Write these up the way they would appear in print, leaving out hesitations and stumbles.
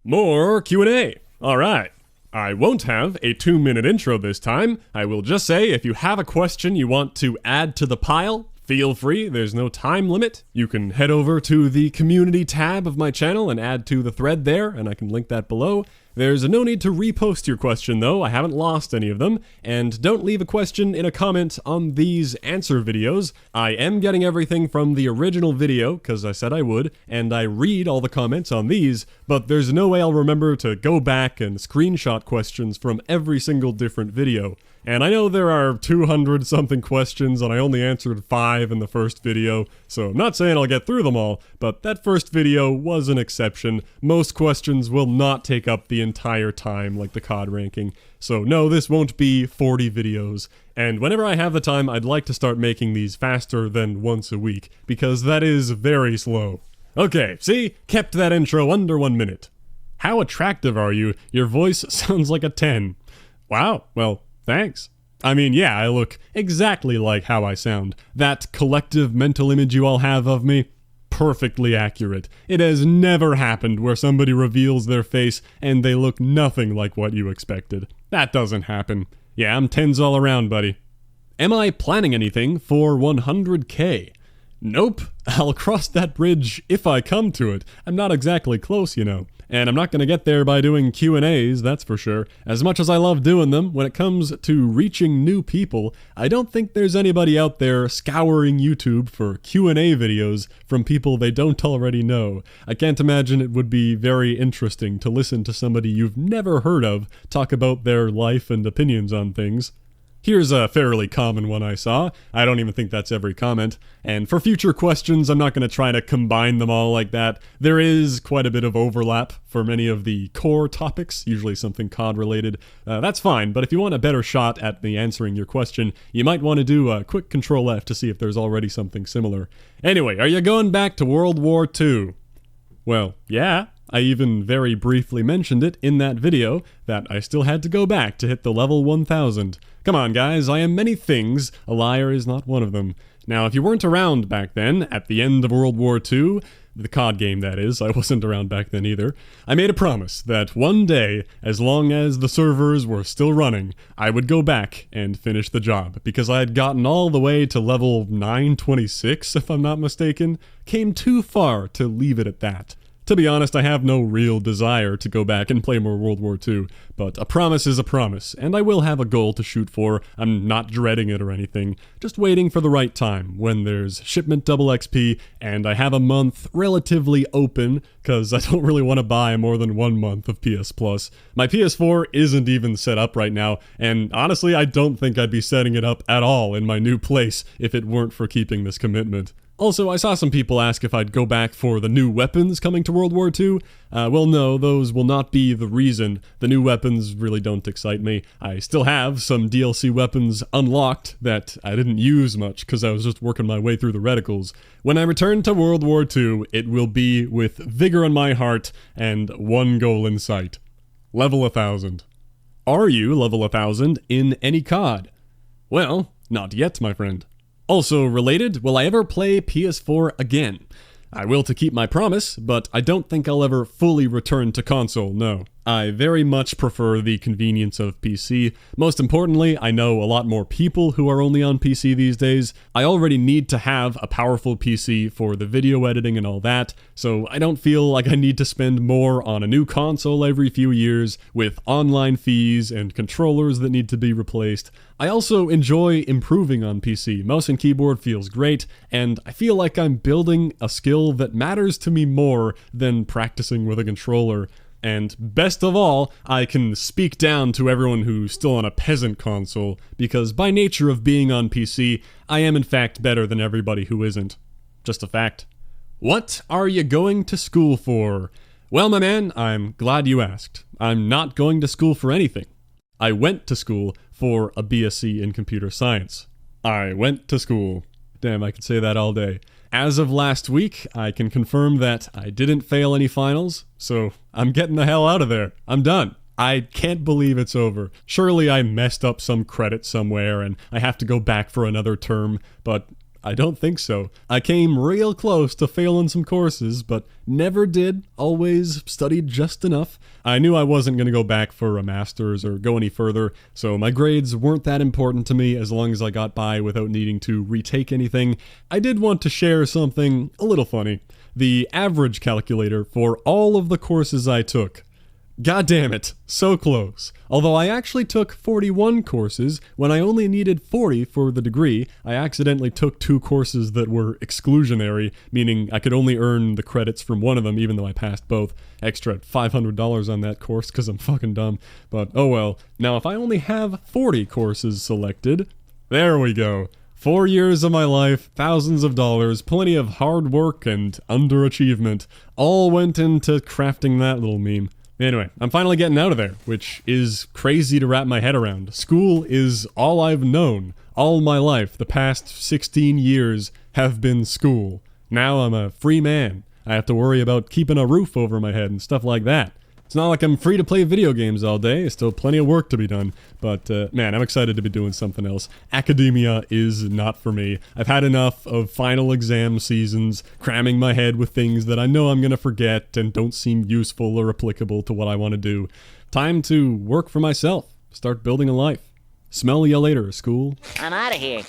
More Q&A. All right. I won't have a 2-minute intro this time. I will just say if you have a question you want to add to the pile, feel free. There's no time limit. You can head over to the community tab of my channel and add to the thread there, and I can link that below. There's no need to repost your question though, I haven't lost any of them, and don't leave a question in a comment on these answer videos. I am getting everything from the original video, because I said I would, and I read all the comments on these, but there's no way I'll remember to go back and screenshot questions from every single different video. And I know there are 200 something questions and I only answered 5 in the first video, so I'm not saying I'll get through them all, but that first video was an exception. Most questions will not take up the entire time like the CoD ranking, so no, this won't be 40 videos. And whenever I have the time, I'd like to start making these faster than once a week, because that is very slow. Okay, see? Kept that intro under 1 minute. How attractive are you? Your voice sounds like a 10. Wow, well, thanks. I mean, yeah, I look exactly like how I sound. That collective mental image you all have of me, perfectly accurate. It has never happened where somebody reveals their face and they look nothing like what you expected. That doesn't happen. Yeah, I'm 10s all around, buddy. Am I planning anything for 100K? Nope. I'll cross that bridge if I come to it. I'm not exactly close, you know. And I'm not going to get there by doing Q&As, that's for sure. As much as I love doing them, when it comes to reaching new people, I don't think there's anybody out there scouring YouTube for Q&A videos from people they don't already know. I can't imagine it would be very interesting to listen to somebody you've never heard of talk about their life and opinions on things. Here's a fairly common one I saw. I don't even think that's every comment. And for future questions, I'm not going to try to combine them all like that. There is quite a bit of overlap for many of the core topics, usually something COD related. That's fine, but if you want a better shot at me answering your question, you might want to do a quick Control F to see if there's already something similar. Anyway, are you going back to World War II? Well, yeah. I even very briefly mentioned it in that video, that I still had to go back to hit the level 1000. Come on guys, I am many things, a liar is not one of them. Now if you weren't around back then, at the end of World War II, the COD game that is, I wasn't around back then either, I made a promise that one day, as long as the servers were still running, I would go back and finish the job, because I had gotten all the way to level 926 if I'm not mistaken, came too far to leave it at that. To be honest, I have no real desire to go back and play more World War II, but a promise is a promise, and I will have a goal to shoot for. I'm not dreading it or anything, just waiting for the right time, when there's shipment double XP, and I have a month relatively open, because I don't really want to buy more than 1 month of PS Plus. My PS4 isn't even set up right now, and honestly, I don't think I'd be setting it up at all in my new place if it weren't for keeping this commitment. Also, I saw some people ask if I'd go back for the new weapons coming to World War II. Well, no, those will not be the reason. The new weapons really don't excite me. I still have some DLC weapons unlocked that I didn't use much because I was just working my way through the reticles. When I return to World War II, it will be with vigor in my heart and one goal in sight. Level 1000. Are you level 1000 in any COD? Well, not yet, my friend. Also related, will I ever play PS4 again? I will to keep my promise, but I don't think I'll ever fully return to console, no. I very much prefer the convenience of PC. Most importantly, I know a lot more people who are only on PC these days. I already need to have a powerful PC for the video editing and all that, so I don't feel like I need to spend more on a new console every few years with online fees and controllers that need to be replaced. I also enjoy improving on PC. Mouse and keyboard feels great, and I feel like I'm building a skill that matters to me more than practicing with a controller. And best of all, I can speak down to everyone who's still on a peasant console, because by nature of being on PC, I am in fact better than everybody who isn't. Just a fact. What are you going to school for? Well, my man, I'm glad you asked. I'm not going to school for anything. I went to school for a BSc in computer science. I went to school. Damn, I could say that all day. As of last week, I can confirm that I didn't fail any finals, so I'm getting the hell out of there. I'm done. I can't believe it's over. Surely I messed up some credit somewhere and I have to go back for another term, but I don't think so. I came real close to failing some courses, but never did. Always studied just enough. I knew I wasn't going to go back for a master's or go any further, so my grades weren't that important to me as long as I got by without needing to retake anything. I did want to share something a little funny. The average calculator for all of the courses I took. God damn it, so close. Although I actually took 41 courses, when I only needed 40 for the degree, I accidentally took 2 courses that were exclusionary, meaning I could only earn the credits from one of them even though I passed both. Extra $500 on that course because I'm fucking dumb. But oh well. Now if I only have 40 courses selected, there we go. 4 years of my life, thousands of dollars, plenty of hard work and underachievement, all went into crafting that little meme. Anyway, I'm finally getting out of there, which is crazy to wrap my head around. School is all I've known. All my life, the past 16 years, have been school. Now I'm a free man. I have to worry about keeping a roof over my head and stuff like that. It's not like I'm free to play video games all day. There's still plenty of work to be done. But, man, I'm excited to be doing something else. Academia is not for me. I've had enough of final exam seasons, cramming my head with things that I know I'm going to forget and don't seem useful or applicable to what I want to do. Time to work for myself. Start building a life. Smell ya later, school. I'm out of here.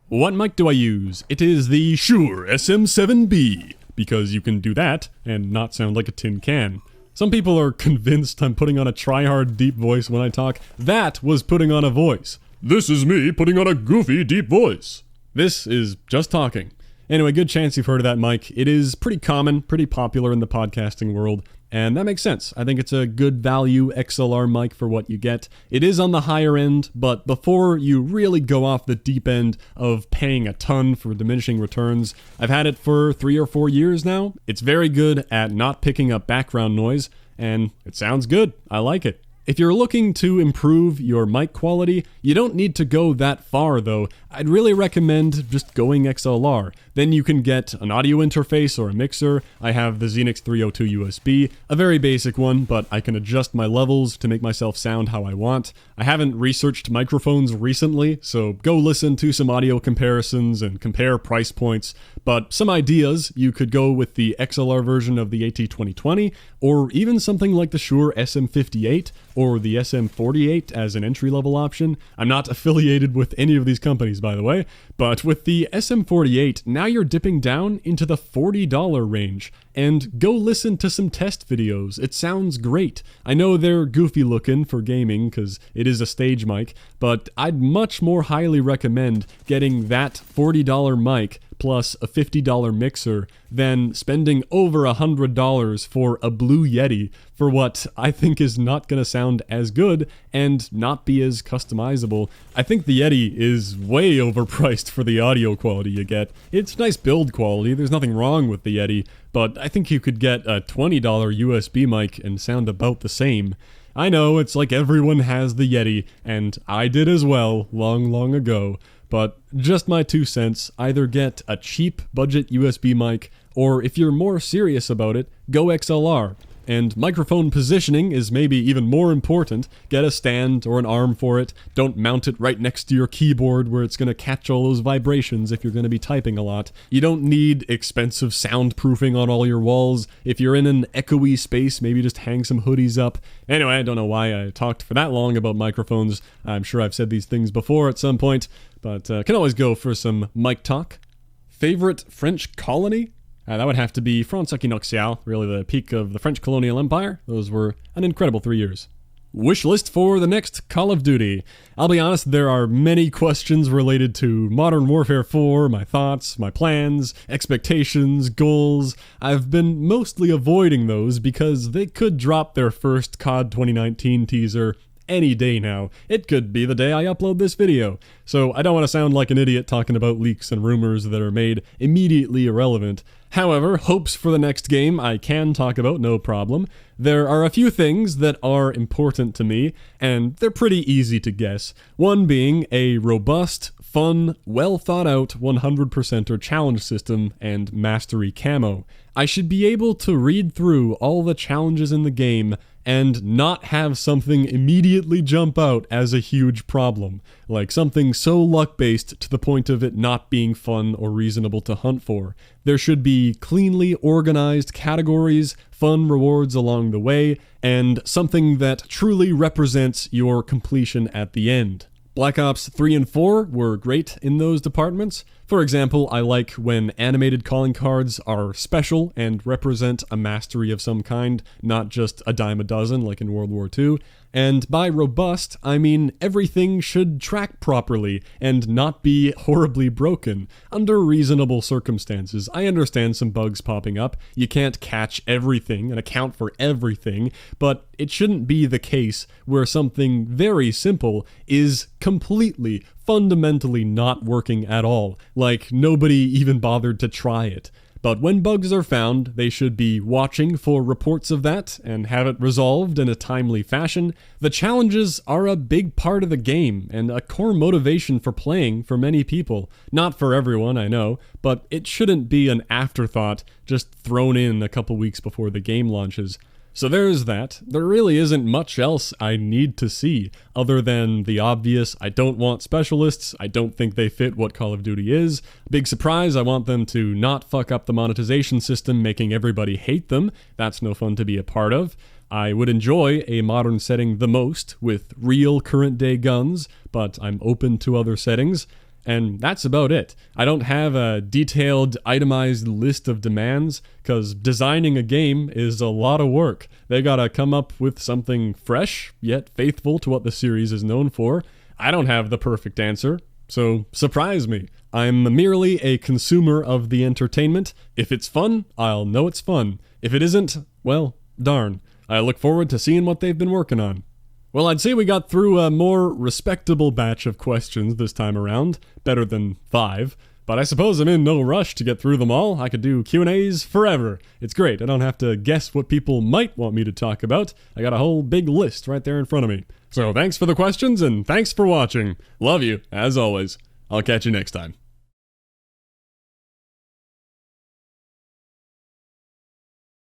What mic do I use? It is the Shure SM7B. Because you can do that and not sound like a tin can. Some people are convinced I'm putting on a try-hard deep voice when I talk. That was putting on a voice. This is me putting on a goofy deep voice. This is just talking. Anyway, good chance you've heard of that mic. It is pretty common, pretty popular in the podcasting world, and that makes sense. I think it's a good value XLR mic for what you get. It is on the higher end, but before you really go off the deep end of paying a ton for diminishing returns, I've had it for 3 or 4 years now. It's very good at not picking up background noise, and it sounds good. I like it. If you're looking to improve your mic quality, you don't need to go that far though. I'd really recommend just going XLR. Then you can get an audio interface or a mixer. I have the Xenix 302 USB, a very basic one, but I can adjust my levels to make myself sound how I want. I haven't researched microphones recently, so go listen to some audio comparisons and compare price points. But some ideas, you could go with the XLR version of the AT2020, or even something like the Shure SM58, or the SM48 as an entry-level option. I'm not affiliated with any of these companies, by the way, but with the SM48, now you're dipping down into the $40 range. And go listen to some test videos. It sounds great. I know they're goofy looking for gaming because it is a stage mic, but I'd much more highly recommend getting that $40 mic plus a $50 mixer than spending over $100 for a Blue Yeti for what I think is not going to sound as good and not be as customizable. I think the Yeti is way overpriced for the audio quality you get. It's nice build quality, there's nothing wrong with the Yeti, but I think you could get a $20 USB mic and sound about the same. I know, it's like everyone has the Yeti, and I did as well, long ago, but just my 2 cents, either get a cheap budget USB mic, or if you're more serious about it, go XLR. And microphone positioning is maybe even more important. Get a stand or an arm for it. Don't mount it right next to your keyboard where it's going to catch all those vibrations if you're going to be typing a lot. You don't need expensive soundproofing on all your walls. If you're in an echoey space, maybe just hang some hoodies up. Anyway, I don't know why I talked for that long about microphones. I'm sure I've said these things before at some point, but can always go for some mic talk. Favorite French colony? That would have to be France Equinoxiale, really the peak of the French colonial empire. Those were an incredible 3 years. Wish list for the next Call of Duty. I'll be honest, there are many questions related to Modern Warfare 4, my thoughts, my plans, expectations, goals. I've been mostly avoiding those because they could drop their first CoD 2019 teaser any day now. It could be the day I upload this video. So I don't want to sound like an idiot talking about leaks and rumors that are made immediately irrelevant. However, hopes for the next game I can talk about, no problem. There are a few things that are important to me, and they're pretty easy to guess. One being a robust, fun, well thought out 100%er challenge system and mastery camo. I should be able to read through all the challenges in the game and not have something immediately jump out as a huge problem, like something so luck-based to the point of it not being fun or reasonable to hunt for. There should be cleanly organized categories, fun rewards along the way, and something that truly represents your completion at the end. Black Ops 3 and 4 were great in those departments. For example, I like when animated calling cards are special and represent a mastery of some kind, not just a dime a dozen like in World War II. And by robust, I mean everything should track properly and not be horribly broken. Under reasonable circumstances, I understand some bugs popping up. You can't catch everything and account for everything, but it shouldn't be the case where something very simple is completely, fundamentally not working at all, like nobody even bothered to try it. But when bugs are found, they should be watching for reports of that and have it resolved in a timely fashion. The challenges are a big part of the game and a core motivation for playing for many people. Not for everyone, I know, but it shouldn't be an afterthought just thrown in a couple weeks before the game launches. So there's that. There really isn't much else I need to see, other than the obvious, I don't want specialists, I don't think they fit what Call of Duty is. Big surprise, I want them to not fuck up the monetization system, making everybody hate them. That's no fun to be a part of. I would enjoy a modern setting the most, with real current-day guns, but I'm open to other settings. And that's about it. I don't have a detailed, itemized list of demands, because designing a game is a lot of work. They gotta come up with something fresh, yet faithful to what the series is known for. I don't have the perfect answer, so surprise me. I'm merely a consumer of the entertainment. If it's fun, I'll know it's fun. If it isn't, well, darn. I look forward to seeing what they've been working on. Well, I'd say we got through a more respectable batch of questions this time around, better than 5, but I suppose I'm in no rush to get through them all. I could do Q&As forever. It's great, I don't have to guess what people might want me to talk about. I got a whole big list right there in front of me. So thanks for the questions, and thanks for watching. Love you, as always. I'll catch you next time.